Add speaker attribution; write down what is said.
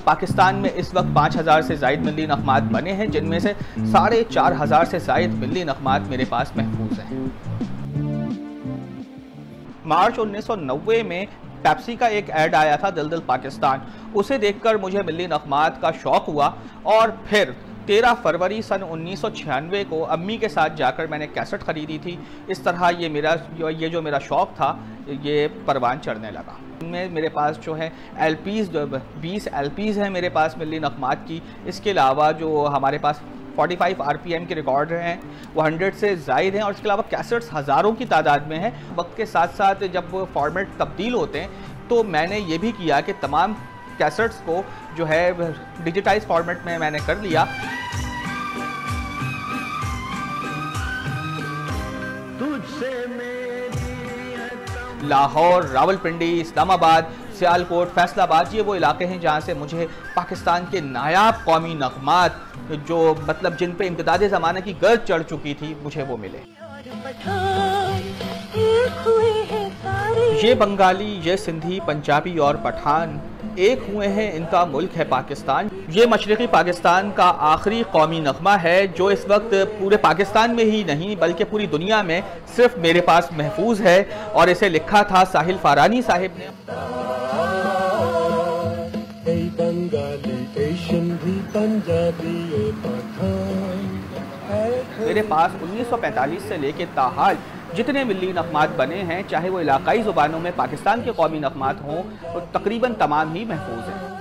Speaker 1: पाकिस्तान में इस वक्त 5000 से ज़ायद मिल्ली नग़मात बने हैं, जिनमें से 4500 से ज़ायद मिल्ली नग़मात मेरे पास महफूज हैं। मार्च 1990 में पेप्सी का एक ऐड आया था, दिल दिल पाकिस्तान। उसे देखकर मुझे मिल्ली नग़मात का शौक़ हुआ और फिर 13 फरवरी सन 1996 को अम्मी के साथ जाकर मैंने कैसेट ख़रीदी थी। इस तरह ये जो मेरा शौक़ था ये परवान चढ़ने लगा। इनमें मेरे पास जो है LPs 20 LPs हैं मेरे पास मिल्ली नग़मात की। इसके अलावा जो हमारे पास 45 RPM के रिकॉर्ड हैं वो 100 से ज़ायद हैं, और इसके अलावा कैसेट्स हज़ारों की तादाद में हैं। वक्त के साथ साथ जब वो फॉर्मेट तब्दील होते हैं तो मैंने ये भी किया कि तमाम कैसेट्स को जो है डिजिटाइज फॉर्मेट में मैंने कर लिया। लाहौर, रावलपिंडी, इस्लामाबाद, सियालकोट, फैसलाबाद ये वो इलाके हैं जहाँ से मुझे पाकिस्तान के नायाब कौमी नग़मात जो मतलब जिन पे इम्तिदाद ज़माने की गर्ज चढ़ चुकी थी मुझे वो मिले। ये बंगाली, ये सिंधी, पंजाबी और पठान एक हुए हैं, इनका मुल्क है पाकिस्तान। ये मशरक़ी पाकिस्तान का आखिरी कौमी नग़मा है जो इस वक्त पूरे पाकिस्तान में ही नहीं बल्कि पूरी दुनिया में सिर्फ मेरे पास महफूज है, और इसे लिखा था साहिल फारानी साहिब ने। मेरे पास 1945 से लेकर ताहाल जितने मिल्ली नग़मात बने हैं, चाहे वो इलाकाई ज़ुबानों में पाकिस्तान के कौमी नग़मात हों, तो तकरीबन तमाम ही महफूज हैं।